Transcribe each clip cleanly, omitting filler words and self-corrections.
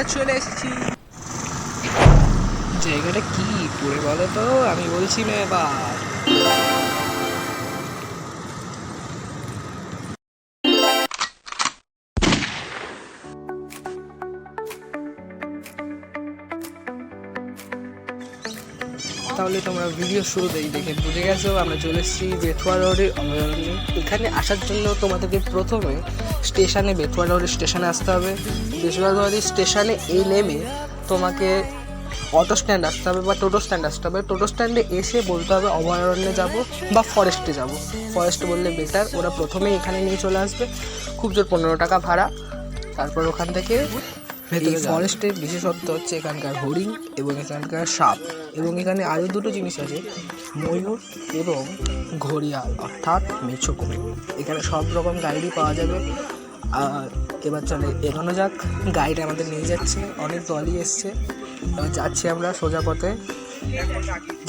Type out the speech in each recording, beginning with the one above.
আমরা চলে এসেছি। জায়গাটা কি পুরো বলো তো, আমি বলছি না এবার। তাহলে তোমরা ভিডিও শুরুতেই দেখে বুঝে গেছো আমরা চলে এসেছি বেথুয়া রোডের অভয়ারণ্যে। এখানে আসার জন্য তোমাদেরকে প্রথমে স্টেশনে বেথুয়া রোডের স্টেশনে আসতে হবে। বেথুয়া রোডের স্টেশনে নেমে তোমাকে অটো স্ট্যান্ড আসতে হবে বা টোটো স্ট্যান্ড আসতে হবে। টোটো স্ট্যান্ডে এসে বলতে হবে অভয়ারণ্যে যাব বা ফরেস্টে যাব। ফরেস্ট বললে বেটার, ওরা প্রথমেই এখানে নিয়ে চলে আসবে। খুব জোর 15 টাকা ভাড়া। তারপর ওখান থেকে এই ফরেস্টের বিশেষত্ব হচ্ছে এখানকার হরিণ এবং এখানকার সাপ, এবং এখানে আরও দুটো জিনিস আছে, ময়ূর এবং ঘড়িয়াল অর্থাৎ মেছো কুমির। এখানে সব রকম গাইডই পাওয়া যাবে। আর এবার চলে এগোনো যাক। গাইড আমাদের নিয়ে যাচ্ছে, অনেক দলই এসছে। এবার যাচ্ছি আমরা সোজা পথে,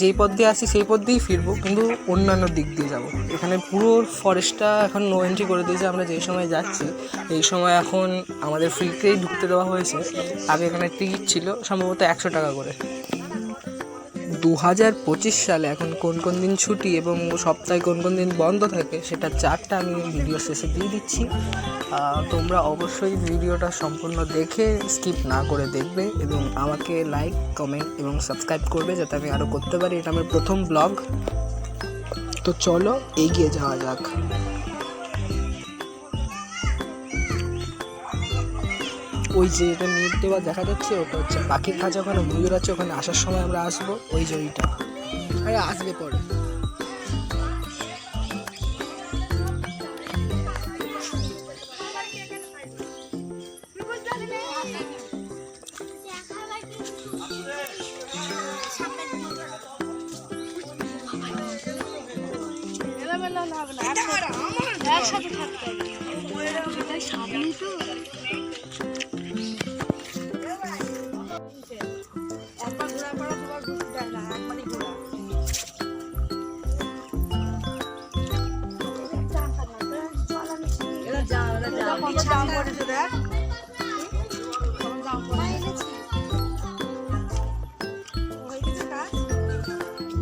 যেই পথ দিয়ে আসি সেই পথ দিয়েই ফিরবো, কিন্তু অন্যান্য দিক দিয়ে যাব। এখানে পুরো ফরেস্টটা এখন নো এন্ট্রি করে দিয়েছে। আমরা যেই সময় যাচ্ছি এই সময় এখন আমাদের ফ্রিতেই ঢুকতে দেওয়া হয়েছে। আগে এখানে টিকিট ছিল সম্ভবত 100 টাকা করে। 2025 সালে এখন কোন কোন দিন ছুটি এবং সপ্তাহে কোন কোন দিন বন্ধ থাকে সেটা চার্টটা আমি ভিডিও শেষে দিয়ে দিচ্ছি। তোমরা অবশ্যই ভিডিওটা সম্পূর্ণ দেখে স্কিপ না করে দেখবে এবং আমাকে লাইক, কমেন্ট এবং সাবস্ক্রাইব করবে যাতে আমি আরও করতে পারি। এটা আমার প্রথম ব্লগ। তো চলো এগিয়ে যাওয়া যাক। ওই যে এটা নেট দেওয়া দেখা যাচ্ছে ওটা হচ্ছে পাখির খাঁচা, ওখানে ময়ূর আছে, ওখানে আসার সময় আমরা আসবো। ওই যে ওইটা আসবে পরে। একসাথে থাকতে সামনে তো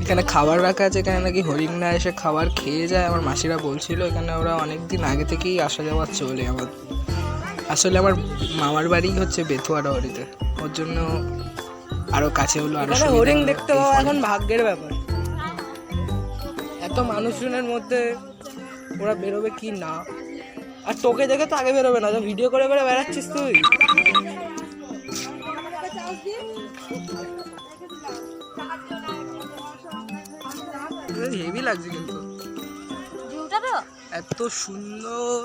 এখানে খাবার রাখা আছে, এখানে নাকি হরিণরা এসে খাবার খেয়ে যায়। আমার মাসিরা বলছিল এখানে ওরা অনেক দিন আগে থেকেই আসা যাওয়া চলে। আসলে আমার মামার বাড়ি হচ্ছে বেথুয়া রোডেতে, ওর জন্য আরো কাছে হলো। আরো হরিণ দেখতে পাওয়া এখন ভাগ্যের ব্যাপার। এত মানুষজনের মধ্যে ওরা বেরোবে কি না, আর তোকে দেখে তো আগে বেরোবে না, ভিডিও করে করে বেড়াচ্ছিস তুই। হেভি লাগছে কিন্তু এত সুন্দর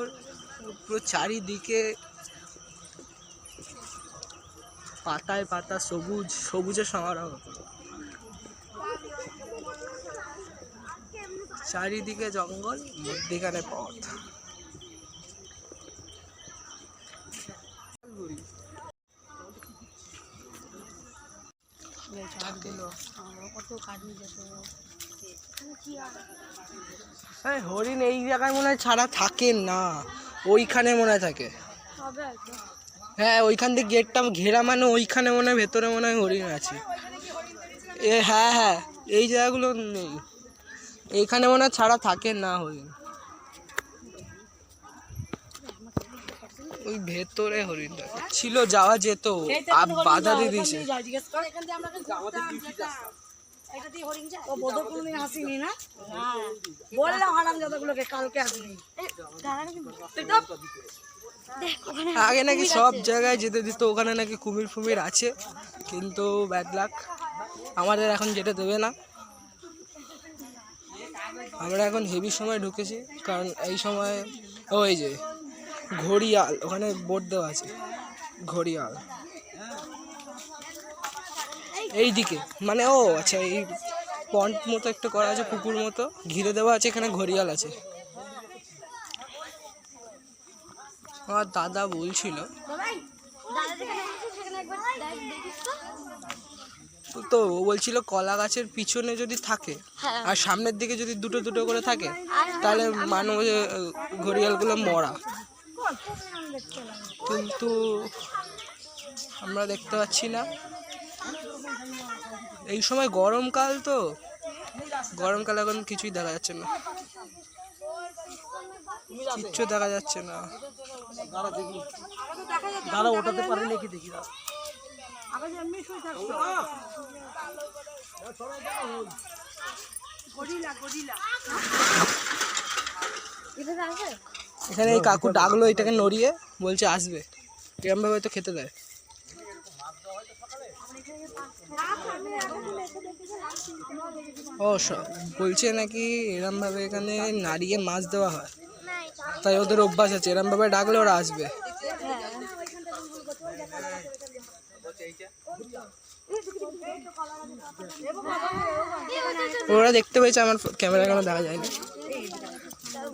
পুরো চারিদিকে পাতায় পাতা, সবুজ সবুজের সমারোহ। চারিদিকে জঙ্গল, মধ্যিখানে পথ। হরিণ এই জায়গায় মনে হয় ছাড়া থাকে না, ওইখানে মনে হয় থাকে। হ্যাঁ ওইখান থেকে গেটটা ঘেরা, মানে ওইখানে মনে হয় ভেতরে মনে হয় হরিণ আছে। হ্যাঁ হ্যাঁ এই জায়গাগুলো নেই, এইখানে মনে হয় ছাড়া থাকে না হরিণ। ওই ভেতরে হরিণ ছিল, যাওয়া যেত, বাধা দিয়ে দিয়েছে। আগে নাকি সব জায়গায় যেতে দিত, ওখানে নাকি কুমির ফুমির আছে, কিন্তু ব্যাড লাক আমাদের এখন যেতে দেবে না। আমরা এখন হেভি সময় ঢুকেছি, কারণ এই সময় ওই যে ঘড়িয়াল, ওখানে বোর্ড দেওয়া আছে ঘড়িয়াল এই দিকে, মানে ও আচ্ছা এই পন্ড মতো একটা করা আছে, পুকুর মতো ঘিরে দেওয়া আছে, এখানে ঘড়িয়াল আছে। আমার দাদা বলছিল তো, ও বলছিল কলা গাছের পিছনে যদি থাকে আর সামনের দিকে যদি দুটো দুটো করে থাকে তাহলে মানুষ ঘড়িয়ালগুলো মরা, কিন্তু আমরা দেখতে পাচ্ছি না। এই সময় গরমকাল তো, গরমকাল এখন কিছুই দেখা যাচ্ছে না, কিচ্ছু দেখা যাচ্ছে না। দাঁড়া ওঠাতে পারে নাকি দেখি না। এখানে এই কাকু ডাকলো এটাকে নড়িয়ে, বলছে আসবে, এরম ভাবে তো খেতে দেয়। ও বলছে নাকি এরম ভাবে এখানে নাড়িয়ে মাছ দেওয়া হয়, তাই ওদের অভ্যাস আছে, এরম ভাবে ডাকলে ওরা আসবে। ওরা দেখতে পেয়েছে, আমার ক্যামেরা কেন দেখা যায়নি।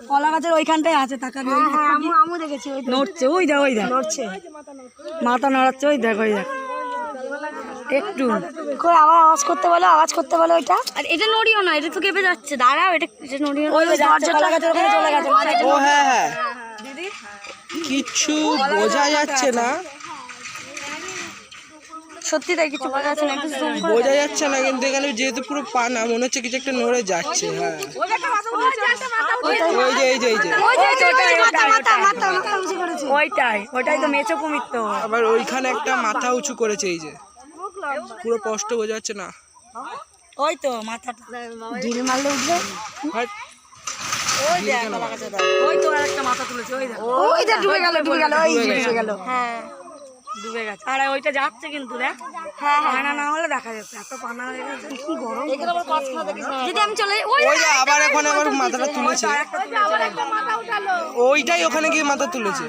কলা গাছের ওইখানটায় আছে তাকাবি। আমু দেখেছি ওই নড়ছে, ওই দেখ নড়ছে, মাথা নড়াচ্ছে, ওই দেখ একটু কই আওয়াজ করতে বলো ওইটা। আর এটা নড়িও না, এটা তো কেঁপে যাচ্ছে, দাঁড়াও, এটা নড়িও না, ওই কলা গাছের ওখানে চলে গেছে। ও হ্যাঁ কিচ্ছু বোঝা যাচ্ছে না, সত্যি তাই কিছু বোঝা যাচ্ছে না, বোঝা যাচ্ছে না, কিন্তু এখানে যেহেতু পুরো পানা মনে হচ্ছে কিছু একটা নড়ে যাচ্ছে। হ্যাঁ ওইটাই তো মেচো কুমির তো। আবার ওইখানে একটা মাথা উঁচু করেছে, এই যে পুরো স্পষ্ট বোঝা যাচ্ছে না। ওই তো মাথাটা ঢিল মারলে উঠবে। ওই তো আরেকটা মাথা তুলেছে, ওই দেখ ডুবে গেল, হ্যাঁ ডুবে গেছে। আর ওইটা যাচ্ছে কিন্তু দেখ, হ্যাঁ পানা না হলে দেখা যাচ্ছে, এত পানা হয়ে গেছে, কি গরম। যদি আমি চলে ওই যে আবার এখন আবার মাথাটা তুলেছে, ওইটাই ওখানে গিয়ে মাথা তুলেছে।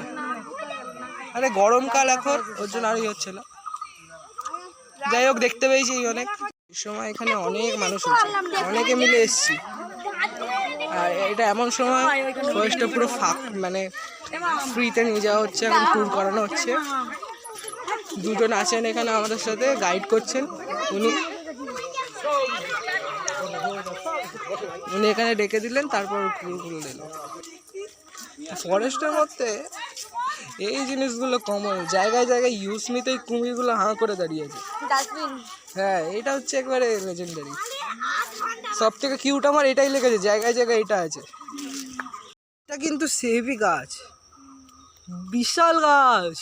আরে গরমকাল এখন, ওর জন্য আরই হচ্ছে না। যাই হোক, দেখতে পেয়েছি অনেক সময় এখানে অনেক মানুষ হচ্ছে, অনেকে মিলে এসছি। আর এটা এমন সময় ফরেস্টটা পুরো মানে ফ্রিতে নিয়ে যাওয়া হচ্ছে, এখন ট্যুর করানো হচ্ছে। দুজন আছেন এখানে আমাদের সাথে, গাইড করছেন উনি এখানে ডেকে দিলেন, তারপর ঘুরে দিল। ফরেস্টের মধ্যে এই জিনিসগুলো কমন, জায়গায় জায়গায় ইউজ নিতে এই কুমিরগুলো হাঁ করে দাঁড়িয়েছে। হ্যাঁ এটা হচ্ছে একবারে লেজেন্ডারি। সব থেকে কিউট আমার এটাই লেগেছে, জায়গায় জায়গায় এটা আছে। এটা কিন্তু সেভি গাছ, বিশাল গাছ।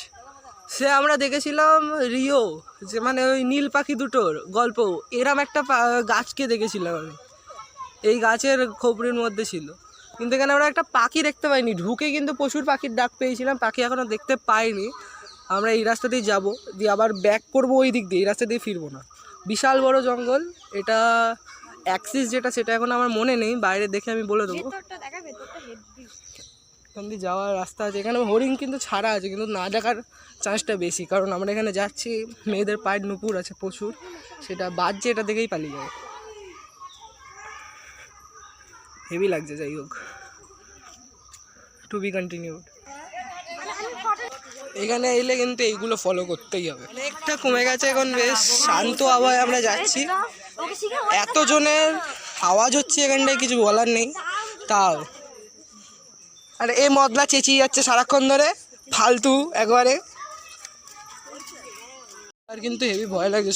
সে আমরা দেখেছিলাম রিও, যে মানে ওই নীল পাখি দুটোর গল্প, এরম একটা গাছকে দেখেছিলাম আমি, এই গাছের খোপড়ির মধ্যে ছিল। কিন্তু এখানে আমরা একটা পাখি দেখতে পাইনি, ঢুকে কিন্তু প্রচুর পাখির ডাক পেয়েছিলাম, পাখি এখনও দেখতে পাইনি। আমরা এই রাস্তা দিয়ে যাবো, দিয়ে আবার ব্যাক করবো ওই দিক দিয়ে, এই রাস্তা দিয়ে ফিরবো না। বিশাল বড় জঙ্গল এটা, অ্যাক্সিস যেটা সেটা এখন আমার মনে নেই, বাইরে দেখে আমি বলে দেবো। এখান দিয়ে যাওয়ার রাস্তা আছে, এখানে হরিণ কিন্তু ছাড়া আছে, কিন্তু না দেখার চান্সটা বেশি, কারণ আমরা এখানে যাচ্ছি, মেয়েদের পায়ের নুপুর আছে প্রচুর, সেটা বাজছে, এটা দেখেই পালিয়ে যাবে। হেভি লাগছে। যাই হোক, টু বি কন্টিনিউড। এখানে এলে কিন্তু এইগুলো ফলো করতেই হবে। অনেকটা কমে গেছে এখন, বেশ শান্ত আবহাওয়ায় আমরা যাচ্ছি। এতজনের আওয়াজ হচ্ছে এখানটায়, কিছু বলার নেই। তাও আর এই মদলা চেঁচিয়ে যাচ্ছে সারাক্ষণ ধরে, ফালতু একবারে। আর কিন্তু হেভি ভয় লাগছে,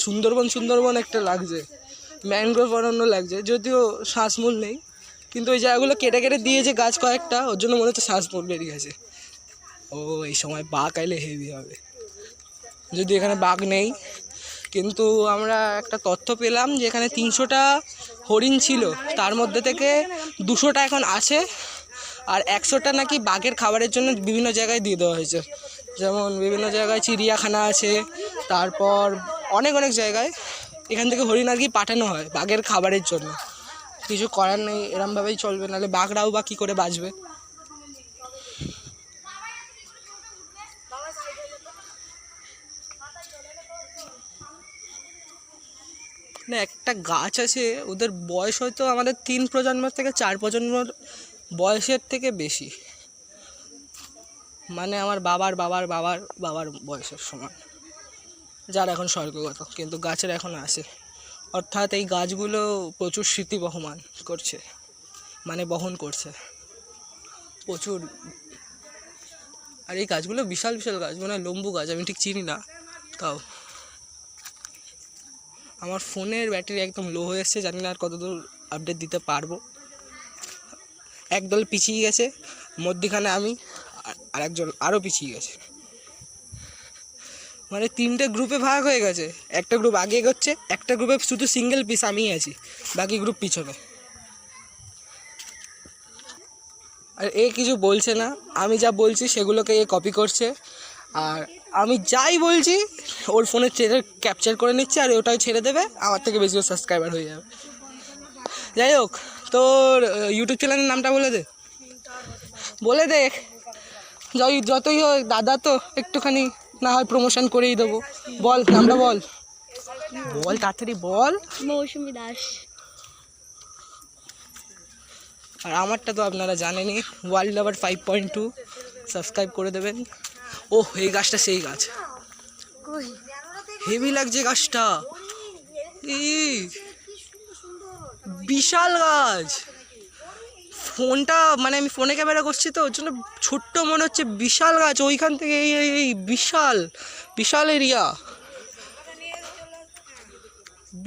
সুন্দরবন একটা লাগছে, ম্যানগ্রোভ অরণ্য লাগছে, যদিও শ্বাসমূল নেই, কিন্তু ওই জায়গাগুলো কেটে কেটে দিয়েছে গাছ কয়েকটা, ওর জন্য মনে হচ্ছে শ্বাসমূল বেরিয়ে গেছে। ও এই সময় বাঘ আইলে হেভি হবে, যদি এখানে বাঘ নেই। কিন্তু আমরা একটা তথ্য পেলাম যে এখানে 300টা হরিণ ছিল, তার মধ্যে থেকে 200টা এখন আছে, আর 100টা নাকি বাঘের খাবারের জন্য বিভিন্ন জায়গায় দিয়ে দেওয়া হয়েছে। যেমন বিভিন্ন জায়গায় চিড়িয়াখানা আছে, তারপর অনেক জায়গায় এখান থেকে হরিণ আর কি পাঠানো হয় বাঘের খাবারের জন্য। কিছু করার নেই, এরমভাবেই চলবে, নাহলে বাঘরাও বা কী করে বাঁচবে। না একটা গাছ আছে, ওদের বয়স হয়তো আমাদের 3 প্রজন্মের থেকে 4 প্রজন্মের বয়সের থেকে বেশি, মানে আমার বাবার বাবার বাবার বাবার বয়সের সমান, যার এখন স্বর্গগত, কিন্তু গাছের এখন আছে। অর্থাৎ এই গাছগুলো প্রচুর স্মৃতি বহমান করছে, মানে বহন করছে প্রচুর। আর এই গাছগুলো বিশাল গাছ, মানে লম্বু গাছ, আমি ঠিক চিনি না, তাও আমার ফোনের ব্যাটারি একদম লো হয়ে এসছে, জানি না আর কতদূর আপডেট দিতে পারবো। একদল পিছিয়ে গেছে, মধ্যখানে আমি, আর একজন আরও পিছিয়ে গেছে। মানে 3টে গ্রুপে ভাগ হয়ে গেছে, একটা গ্রুপ আগে এগোচ্ছে, একটা গ্রুপে শুধু সিঙ্গেল পিস আমিই আছি, বাকি গ্রুপ পিছনে। আর এ কিছু বলছে না, আমি যা বলছি সেগুলোকে এ কপি করছে, আর আমি যাই বলছি ওর ফোনে ছেড়ে ক্যাপচার করে নিচ্ছে, আর ওটাই ছেড়ে দেবে, আমার থেকে বেশি সাবস্ক্রাইবার হয়ে যাবে। যাই হোক, তোর ইউটিউব চ্যানেলের নামটা বলে দে, বলে দে। যতই হোক দাদা তো, একটুখানি না হয় প্রমোশন করেই দেবো। বল নামটা বল, বল তাড়াতাড়ি বল। মৌসুমী দাস। আর আমারটা তো আপনারা জানেনই, ওয়ার্ল্ড লাভার 5.2, সাবস্ক্রাইব করে দেবেন। ও এই গাছটা সেই গাছ, হেভি লাগছে গাছটা, বিশাল গাছ। ফোনটা মানে আমি ফোনে ক্যামেরা করছি তো ওর জন্য ছোট্ট মনে হচ্ছে, বিশাল গাছ। ওইখান থেকে এই বিশাল বিশাল এরিয়া,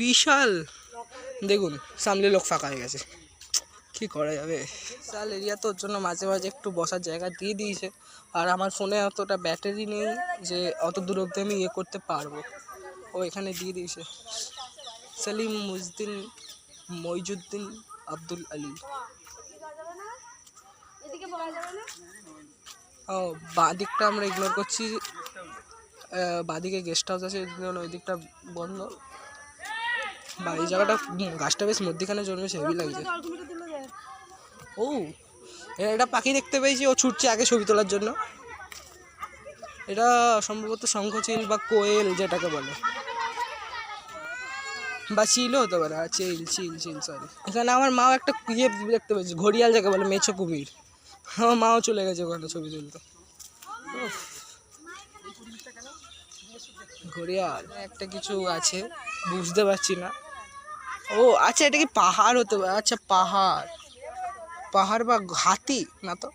বিশাল। দেখুন সামনে লোক ফাঁকা হয়ে গেছে, কি করা যাবে। বিশাল এরিয়া তো, ওর জন্য মাঝে মাঝে একটু বসার জায়গা দিয়ে দিয়েছে। আর আমার ফোনে অতটা ব্যাটারি নেই যে অত দূর অব্দি আমি ইয়ে করতে পারবো, ও এখানে দিয়ে দিয়েছে। সেলিম মুজদ্দিন মইজুদ্দিন আব্দুল আলী। ও বাঁ দিকটা আমরা ইগনোর করছি, বাঁদিকে গেস্ট হাউস আছে, ওই দিকটা বন্ধ। বা এই জায়গাটা, গাছটা বেশ মধ্যিখানে জন্মেছে, হেভি লাগছে। ও এটা পাখি দেখতে পেয়েছি, ও ছুটছে আগে ছবি তোলার জন্য। এটা সম্ভবত শঙ্খচিল বা কোয়েল যেটাকে বলে, বা চিলও হতে পারে। চিল চিল চিল সরি। এখানে আমার মাও একটা ইয়ে দেখতে পেয়েছি, ঘড়িয়াল যাকে বলে, মেছো কুমির। আমার মাও চলে গেছে ওখানে ছবি তুলতে। ঘড়িয়াল একটা কিছু আছে, বুঝতে পারছি না। ও আচ্ছা, এটা কি পাহাড় হতে পারে? আচ্ছা পাহাড়, পাহাড় বা হাতি না তো,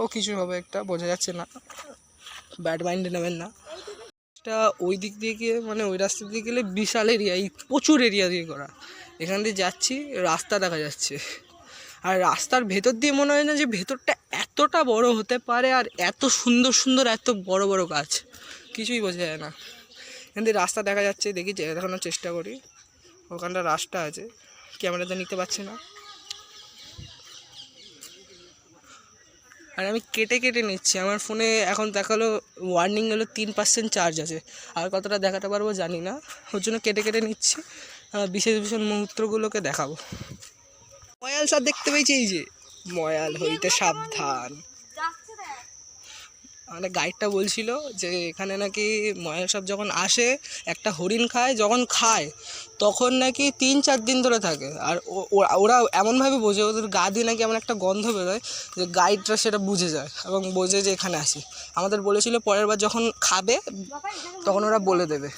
ও কিছু হবে একটা, বোঝা যাচ্ছে না, ব্যাড মাইন্ডে নেবেন না। এটা ওই দিক দিয়ে গিয়ে, মানে ওই রাস্তা দিয়ে গেলে বিশাল এরিয়া, এই প্রচুর এরিয়া দিয়ে করা। এখান দিয়ে যাচ্ছি, রাস্তা দেখা যাচ্ছে, আর রাস্তার ভেতর দিয়ে মনে হয় না যে ভেতরটা এতটা বড় হতে পারে, আর এত সুন্দর সুন্দর এত বড় বড় গাছ, কিছুই বোঝা যায় না। এখান দিয়ে রাস্তা দেখা যাচ্ছে, দেখি দেখানোর চেষ্টা করি। ওখানটা রাস্তা আছে, ক্যামেরাতে নিতে পারছি না, আর আমি কেটে কেটে নিচ্ছি। আমার ফোনে এখন দেখালো ওয়ার্নিং হলো 3% চার্জ আছে, আর কতটা দেখাতে পারবো জানি না, ওর জন্য কেটে কেটে নিচ্ছি। বিশেষ বিশেষ মুহূর্তগুলোকে দেখাবো। ময়াল সব দেখতে পেয়েছি, এই যে ময়াল হইতে সাবধান। মানে গাইডটা বলছিল যে এখানে নাকি ময়াল সাপ যখন আসে, একটা হরিণ খায়, যখন খায় তখন নাকি 3-4 দিন ধরে থাকে। আর ওরা এমনভাবে বোঝে, ওদের গা দিয়ে নাকি এমন একটা গন্ধ বেরোয় যে গাইডরা সেটা বুঝে যায় এবং বোঝে যে এখানে আসি। আমাদের বলেছিল পরের বার যখন খাবে তখন ওরা বলে দেবে।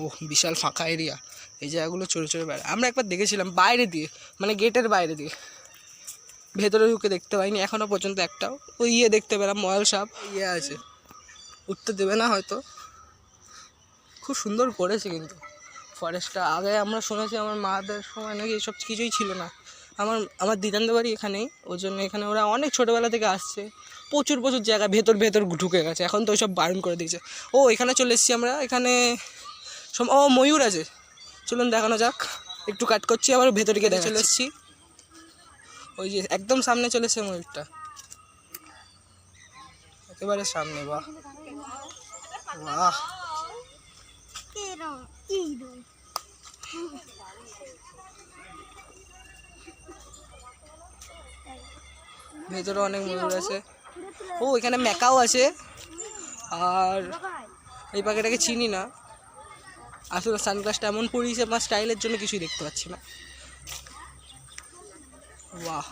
ও বিশাল ফাঁকা এরিয়া, এই জায়গাগুলো চড়ে চড়ে বেড়ায়। আমরা একবার দেখেছিলাম বাইরে দিয়ে, মানে গেটের বাইরে দিয়ে, ভেতরে ঢুকে দেখতে পাইনি এখনও পর্যন্ত একটাও। ওই ইয়ে দেখতে পেলাম, ময়াল সাপ ইয়ে আছে, উঠতে দেবে না হয়তো। খুব সুন্দর করেছে কিন্তু ফরেস্টটা। আগে আমরা শুনেছি আমার মাদের সময় নাকি এসব কিছুই ছিল না। আমার দিদানদের বাড়ি এখানেই, ওই জন্য এখানে ওরা অনেক ছোটোবেলা থেকে আসছে, প্রচুর প্রচুর জায়গা ভেতর ঢুকে গেছে। এখন তো ওইসব বারণ করে দিয়েছে। ও এখানে চলে এসেছি আমরা, এখানে ও ময়ূর আছে, চলুন দেখানো যাক। একটু কাট করছি, আবার ভেতরে গিয়ে চলে এসেছি। ওই যে একদম সামনে চলেছে ময়ূরটা, একেবারে সামনে। বাহ বাহ, ভেতরে অনেক ময়ূর আছে। ও এখানে ম্যাকাও আছে, আর এই পাখিটাকে চিনি না আসলে। সানগ্লাসটা এমন পরিয়েছে, আমার স্টাইলের জন্য কিছুই দেখতে পাচ্ছি না। বাহ,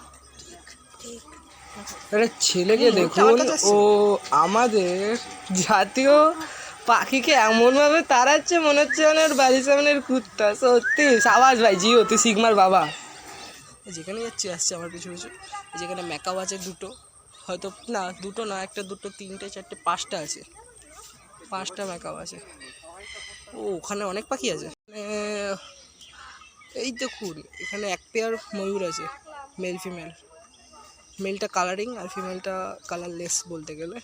একটা ছেলেকে দেখুন, ও আমাদের জাতীয় পাখিকে এমনভাবে তাড়াচ্ছে মনে হচ্ছে মানে ওর বাড়ির সামনের কুত্তা। সত্যি সাবাস ভাই, জিও তুই সিগমার বাবা। যেখানে যাচ্ছি আসছে আমার পিছু পিছু। যেখানে ম্যাকাও আছে দুটো, হয়তো না, দুটো না, একটা, দুটো, তিনটে, চারটে, 5টা আছে, 5টা ম্যাকাও আছে। ও ওখানে অনেক পাখি আছে। এই দেখুন এখানে এক পেয়ার ময়ূর আছে, মেল ফিমেল। মেলটা কালারিং আর ফিমেলটা কালারলেস বলতে গেলে।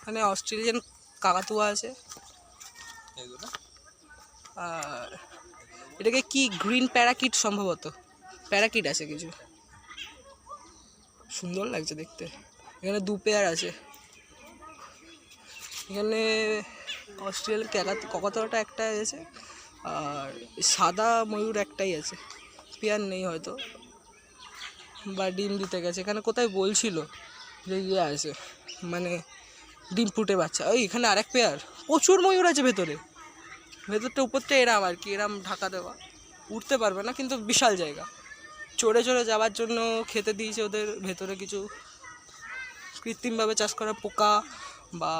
এখানে অস্ট্রেলিয়ান কাকাতুয়া আছে। আর এটাকে কি গ্রিন প্যারাকিট, সম্ভবত প্যারাকিট আছে কিছু, সুন্দর লাগছে দেখতে। এখানে 2 পেয়ার আছে। এখানে অস্ট্রেলিয়ান কাকাতুয়াটা একটা আছে, আর সাদা ময়ূর একটাই আছে, পেয়ার নেই হয়তো, বা ডিম দিতে গেছে। এখানে কোথায় বলছিল যে ইয়ে আছে, মানে ডিম ফুটে বাচ্চা। ওই এখানে আরেক পেয়ার, প্রচুর ময়ূর আছে ভেতরে। ভেতরটা উপরটা এরাম আর কি, এরাম ঢাকা দেওয়া, উঠতে পারবে না, কিন্তু বিশাল জায়গা। চড়ে চড়ে যাওয়ার জন্য খেতে দিয়েছে ওদের ভেতরে কিছু কৃত্রিমভাবে চাষ করা পোকা বা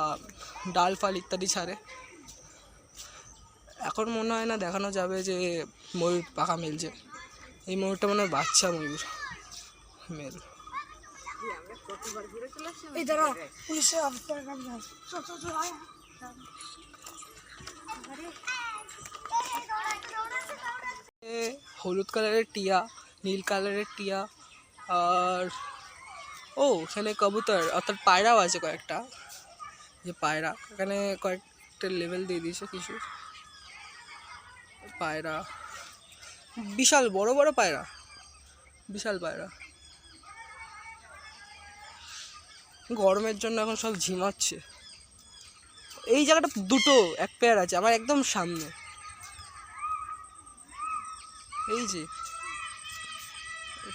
ডাল ফাল ইত্যাদি ছাড়ে। এখন মনে হয় না দেখানো যাবে যে ময়ূর পাখা মেলছে। এই ময়ূরটা মনে হয় বাচ্চা ময়ূর, মেল। হলুদ কালারের টিয়া, নীল কালারের টিয়া, আর ও এখানে কবুতর অর্থাৎ পায়রাও আছে কয়েকটা। যে পায়রা, এখানে কয়েকটা লেভেল দিয়ে দিয়েছে কিছু পায়রা, বিশাল বড় বড় পায়রা, বিশাল পায়রা। গরমের জন্য এখন সব ঝিমাচ্ছে। এই জায়গাটা দুটো এক পেয়ার আছে আমার একদম সামনে, এই যে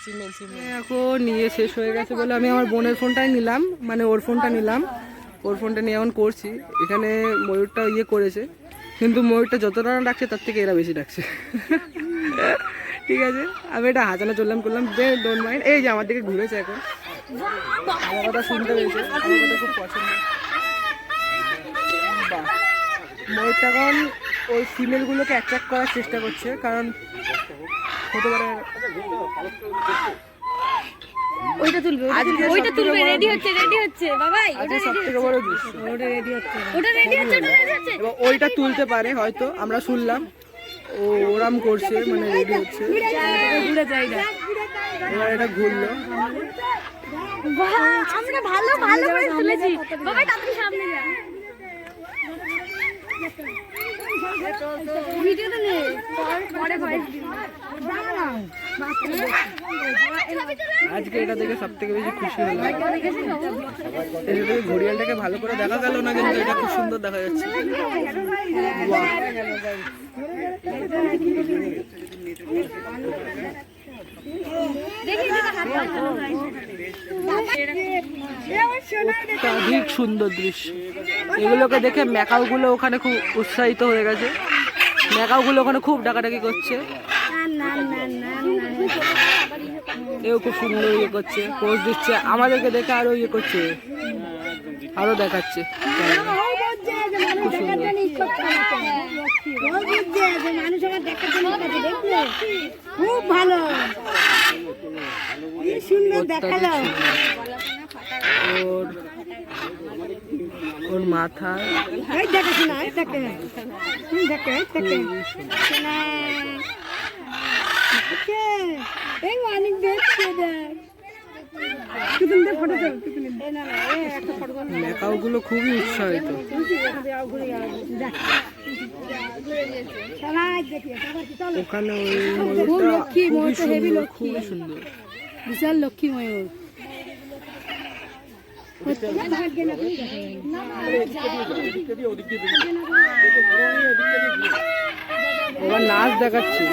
ফিমেল ফিমেল। এখন নিয়ে শেষ হয়ে গেছে বলে আমি আমার বোনের ফোনটাই নিলাম, মানে ওর ফোনটা নিলাম, ওর ফোনটা নিয়ে এখন করছি। এখানে ময়ূরটা ইয়ে করেছে, কিন্তু ময়ূরটা যতটা না ডাকছে তার থেকে এরা বেশি ডাকছে। ঠিক আছে, আমি এটা হাজানো চললাম করলাম, ডোন্ট মাইন্ড। এই যে আমার দিকে ঘুরেছে এখন, আমার কথা শুনতে পেয়েছে, আমার কথা খুব পছন্দ। বাহ, ময়ূরটা এখন ওই ফিমেলগুলোকে অ্যাট্রাক্ট করার চেষ্টা করছে, কারণ হতে পারে ওইটা তুলবে, ওইটা তুলবে, রেডি হচ্ছে বাবাই, আজকে সবথেকে বড় দৃশ্য। ওটা রেডি হচ্ছে। এবং ওইটা তুলতে পারে হয়তো, আমরা শুনলাম ও ওরাম করছে, মানে রেডি হচ্ছে। ঘুরে যাই না, এবার এটা ঘুরলো। আমরা ভালো ভালো করে তুলেছি বাবাই, তাড়াতাড়ি সামনে যা। ভিডিওটা নে, পরে ভয়েস দিই। আজকে এটা দেখে সব থেকে বেশি খুশি হলাম। ঘড়িয়ালটাকে ভালো করে দেখা গেল না, কিন্তু এটা খুব সুন্দর দেখা যাচ্ছে। অত্যাধিক সুন্দর দৃশ্য। এগুলোকে দেখে ম্যাকাওগুলো ওখানে খুব উৎসাহিত হয়ে গেছে। ম্যাকাওগুলো ওখানে খুব ডাকাডাকি করছে। এও খুব সুন্দর ইয়ে করছে, পোজ দিচ্ছে, আমাদেরকে দেখে আরো ইয়ে করছে, আরো দেখাচ্ছে। খুব সুন্দর। খুব ভালো, সুন্দর দেখালো। ওর মাথা দেখাচ্ছে না, দেখে দেখে দেখে অনেক দেখছে। ম্যাকাওগুলো খুবই উৎসাহিত। ওখানে লক্ষ্মী ময়ূর, হেভি লক্ষ্মী, খুবই সুন্দর, বিশাল লক্ষ্মী ময়ূর। এবার নাচ দেখাচ্ছে।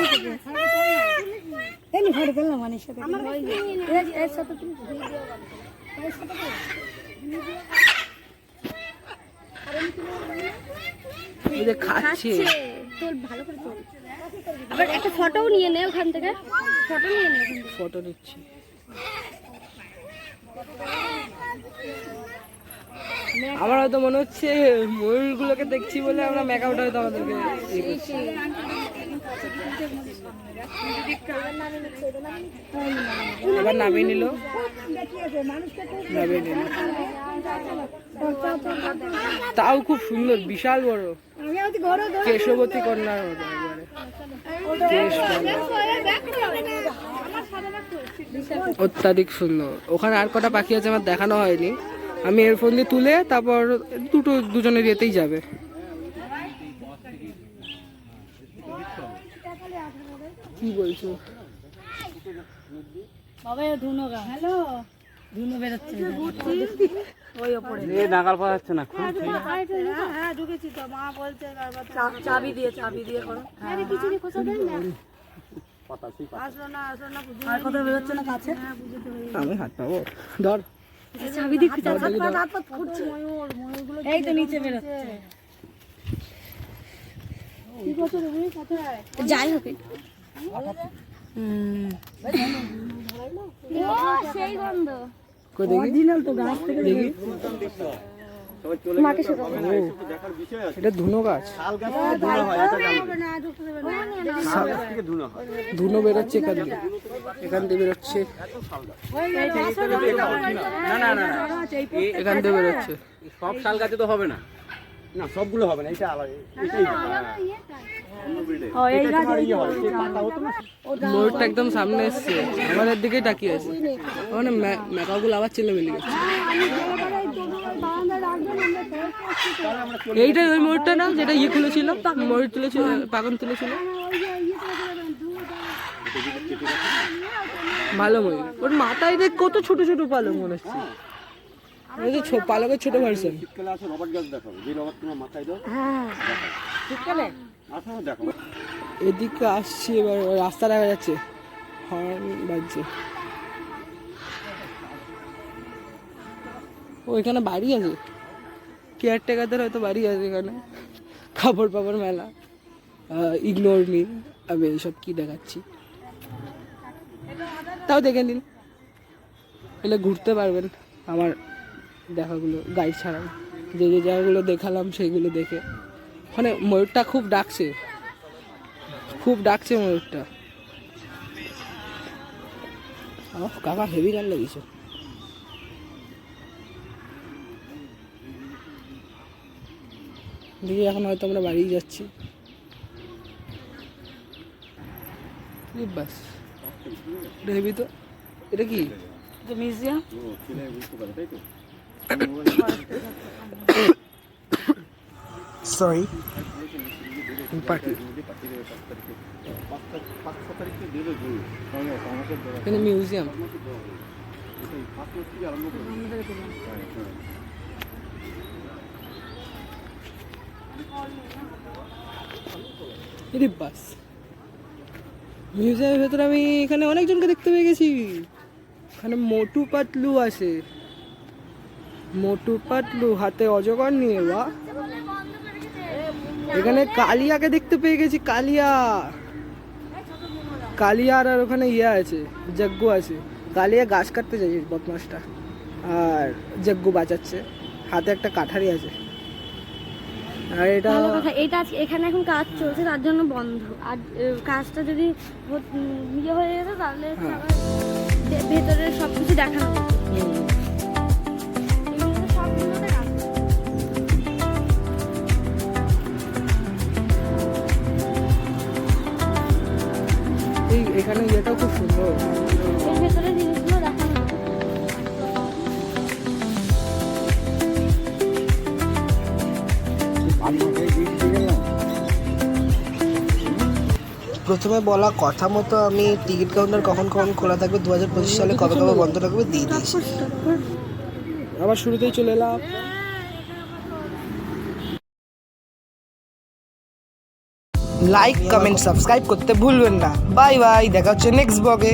খাচ্ছে, তোর ভালো করে তোল, আবার একটা ফটোও নিয়ে নে ওখান থেকে, ফটো নিয়ে নে, ফটো নিচ্ছি। আমার হয়তো মনে হচ্ছে ময়ূরগুলোকে দেখছি বলে আমরা ম্যাকাওটা হয়তো আমাদেরকে এবার নামিয়ে নিল, নামিয়ে নিল। তাও খুব সুন্দর, বিশাল বড়, কেশবতী কন্যার মতো একবারে। বেশ ভালো, অত্যাধিক সুন্দর। ওখানে আর কটা পাখি আছে আমার দেখানো হয়নি, আমি এয়ারফোন দিয়ে তুলে তারপর দুজনের ইয়েতেই যাবে। কি বলছো? নাগাল পাওয়া যাচ্ছে না, চাবি দিয়ে করো। আর কথা বেরোচ্ছে না কাছে, আমি হাত পাবো, ধর চাবি দিয়ে এই তো নিচে বেরোচ্ছে। যাই হোক সেই গন্ধ অরিজিনাল তো গাছ থেকে দেখি। এটা ধুনো গাছ, ধুনো বেরোচ্ছে এখান দিয়ে, এখান দিয়ে বেরোচ্ছে, এখান দিয়ে বেরোচ্ছে। সব শাল গাছে তো হবে না, না সবগুলো হবে না, এটা আলাদা, এটাই ময়ূরটা একদম সামনে এসছে, আমাদের দিকেই তাকিয়ে আছে। মানে মেকাগুলো আবার চেলে মিলে গেছে। এইটাই ওই ময়ূরটা না যেটা ইয়ে খুলেছিল, ময়ূর তুলেছিল, পাগন তুলেছিল। ভালো ময়ূর, ওর মাথায় দেখ কত ছোট ছোট পালক মনে হচ্ছে, পালকের ছোট ভার্সন। শীতকালে আছে রবার্ট গাছ দেখাবো, যে রবার্ট তোমার মাথায় দাও, শীতকালে আসো দেখাবো। এদিকে আসছি, এবার রাস্তা দেখা যাচ্ছে, হর্ন বাজছে। ও এখানে বাড়ি আছে, কেয়ারটেকারদের হয়তো বাড়ি আছে এখানে, কাপড় পাপড় মেলা। ইগনোর মি, আমি এইসব কি দেখাচ্ছি, তাও দেখে নিন, এলে ঘুরতে পারবেন আমার দেখাগুলো গাইড ছাড়াই। যে যে জায়গাগুলো দেখালাম সেইগুলো দেখে। ওখানে ময়ূরটা খুব ডাকছে, খুব ডাকছে ময়ূরটা। কাকা হেভি গান লাগিয়েছে। দেখি এখন হয়তো আমরা বাড়ি যাচ্ছি। বাস হেভি তো। এটা কি মিউজিয়াম? সরি পার্টি, এখানে মিউজিয়াম। বাস মিউজিয়ামের ভেতরে আমি এখানে অনেকজনকে দেখতে পেয়ে গেছি। এখানে মোটু পাতলু আছে, মোটু পাতলু হাতে অজগর নিয়ে। বা এখানে কালিয়াকে দেখতে পেয়ে গেছি, কালিয়া, কালিয়া। আর ওখানে ইয়ে আছে, যজ্ঞ আছে। কালিয়া গাছ কাটতে যাচ্ছে বদমাসটা, আর যজ্ঞ বাঁচাচ্ছে, হাতে একটা কাঠারি আছে। আর এটা এটা এখানে এখন কাজ চলছে, তার জন্য বন্ধ। আর কাজটা যদি ইয়ে হয়ে যেত তাহলে ভেতরের সবকিছু দেখানো যেত। এখানে ইয়েটাও খুব সুন্দর, এর ভেতরে জিনিসগুলো দেখানো যেত। প্রথমে বলা কথা মতো আমি টিকিট কাউন্টার কখন কখন খোলা থাকবে, 2025 সালে কবে কবে বন্ধ থাকবে দিয়ে দিয়েছি। আবার শুরুতেই চলে এলাম। লাইক কমেন্ট সাবস্ক্রাইব করতে ভুলবেন না। বাই বাই, দেখা হচ্ছে নেক্সট ব্লগে।